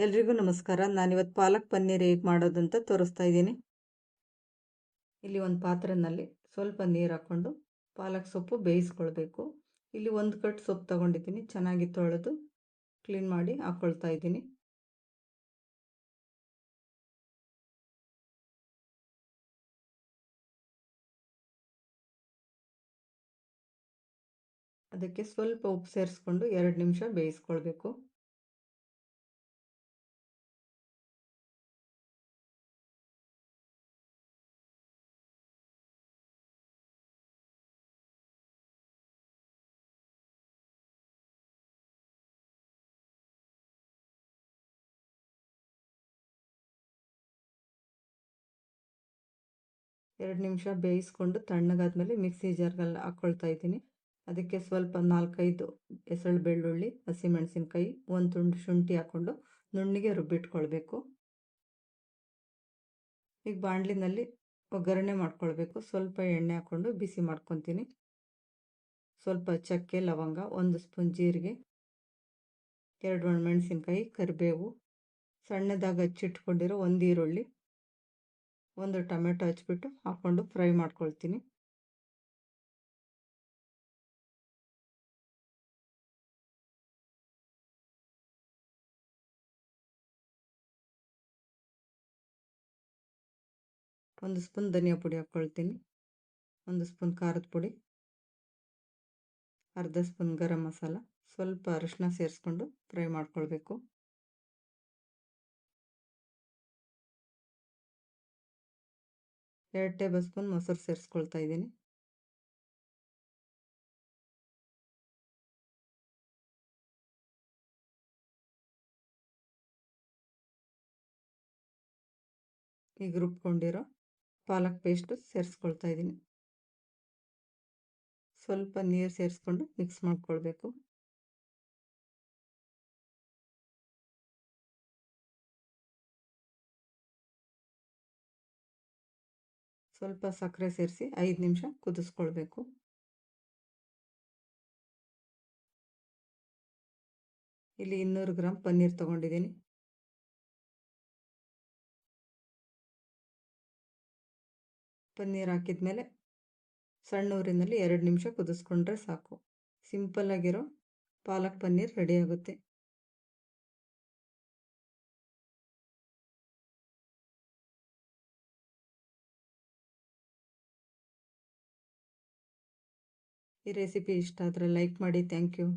ಎಲ್ರಿಗೂ ನಮಸ್ಕಾರ. ನಾನಿವತ್ತು ಪಾಲಕ್ ಪನ್ನೀರ್ ಹೇಗೆ ಮಾಡೋದು ಅಂತ ತೋರಿಸ್ತಾ ಇದ್ದೀನಿ. ಇಲ್ಲಿ ಒಂದು ಪಾತ್ರೆಯಲ್ಲಿ ಸ್ವಲ್ಪ ನೀರು ಹಾಕ್ಕೊಂಡು ಪಾಲಕ್ ಸೊಪ್ಪು ಬೇಯಿಸ್ಕೊಳ್ಬೇಕು. ಇಲ್ಲಿ 1 ಕಟ್ ಸೊಪ್ಪು ತಗೊಂಡಿದ್ದೀನಿ, ಚೆನ್ನಾಗಿ ತೊಳೆದು ಕ್ಲೀನ್ ಮಾಡಿ ಹಾಕ್ಕೊಳ್ತಾ ಇದ್ದೀನಿ. ಅದಕ್ಕೆ ಸ್ವಲ್ಪ ಉಪ್ಪು ಸೇರಿಸ್ಕೊಂಡು 2 ನಿಮಿಷ ಬೇಯಿಸ್ಕೊಳ್ಬೇಕು. ಎರಡು ನಿಮಿಷ ಬೇಯಿಸ್ಕೊಂಡು ತಣ್ಣಗಾದ್ಮೇಲೆ ಮಿಕ್ಸಿ ಜಾರ್ಗೆಲ್ಲ ಹಾಕ್ಕೊಳ್ತಾ ಇದ್ದೀನಿ. ಅದಕ್ಕೆ ಸ್ವಲ್ಪ 4-5 ಎಸಳು ಬೆಳ್ಳುಳ್ಳಿ, ಹಸಿಮೆಣಸಿನ್ಕಾಯಿ, 1 ತುಂಡು ಶುಂಠಿ ಹಾಕ್ಕೊಂಡು ನುಣ್ಣಗೆ ರುಬ್ಬಿಟ್ಕೊಳ್ಬೇಕು. ಈಗ ಬಾಣಲಿನಲ್ಲಿ ಒಗ್ಗರಣೆ ಮಾಡ್ಕೊಳ್ಬೇಕು. ಸ್ವಲ್ಪ ಎಣ್ಣೆ ಹಾಕ್ಕೊಂಡು ಬಿಸಿ ಮಾಡ್ಕೊತೀನಿ. ಸ್ವಲ್ಪ ಚಕ್ಕೆ, ಲವಂಗ, 1 ಸ್ಪೂನ್ ಜೀರಿಗೆ, 2 ಒಣಮೆಣಸಿನ್ಕಾಯಿ, ಕರಿಬೇವು, ಸಣ್ಣದಾಗಿ ಹಚ್ಚಿಟ್ಕೊಂಡಿರೋ 1 ಈರುಳ್ಳಿ, 1 ಟೊಮೆಟೊ ಹಚ್ಬಿಟ್ಟು ಹಾಕ್ಕೊಂಡು ಫ್ರೈ ಮಾಡ್ಕೊಳ್ತೀನಿ. ಒಂದು ಸ್ಪೂನ್ ಧನಿಯಾ ಪುಡಿ ಹಾಕ್ಕೊಳ್ತೀನಿ, 1 ಸ್ಪೂನ್ ಖಾರದ ಪುಡಿ, ಅರ್ಧ ಸ್ಪೂನ್ ಗರಂ ಮಸಾಲ, ಸ್ವಲ್ಪ ಅರಿಶಿನ ಸೇರಿಸ್ಕೊಂಡು ಫ್ರೈ ಮಾಡ್ಕೊಳ್ಬೇಕು. ಎರಡು ಟೇಬಲ್ ಸ್ಪೂನ್ ಮೊಸರು ಸೇರಿಸ್ಕೊಳ್ತಾ ಇದ್ದೀನಿ. ಈಗ ರುಬ್ಕೊಂಡಿರೋ ಪಾಲಕ್ ಪೇಸ್ಟ್ ಸೇರಿಸ್ಕೊಳ್ತಾ ಇದ್ದೀನಿ. ಸ್ವಲ್ಪ ನೀರು ಸೇರಿಸ್ಕೊಂಡು ಮಿಕ್ಸ್ ಮಾಡ್ಕೊಳ್ಬೇಕು. ಸ್ವಲ್ಪ ಸಕ್ಕರೆ ಸೇರಿಸಿ 5 ನಿಮಿಷ ಕುದಿಸ್ಕೊಳ್ಬೇಕು. ಇಲ್ಲಿ 200 ಗ್ರಾಮ್ ಪನ್ನೀರ್ ತೊಗೊಂಡಿದ್ದೀನಿ. ಪನ್ನೀರ್ ಹಾಕಿದ್ಮೇಲೆ ಸಣ್ಣ ಊರಿನಲ್ಲಿ 2 ನಿಮಿಷ ಕುದಿಸ್ಕೊಂಡ್ರೆ ಸಾಕು. ಸಿಂಪಲ್ಲಾಗಿರೋ ಪಾಲಕ್ ಪನ್ನೀರ್ ರೆಡಿ ಆಗುತ್ತೆ. ಈ ರೆಸಿಪಿ ಇಷ್ಟ ಆದರೆ ಲೈಕ್ ಮಾಡಿ. Thank you.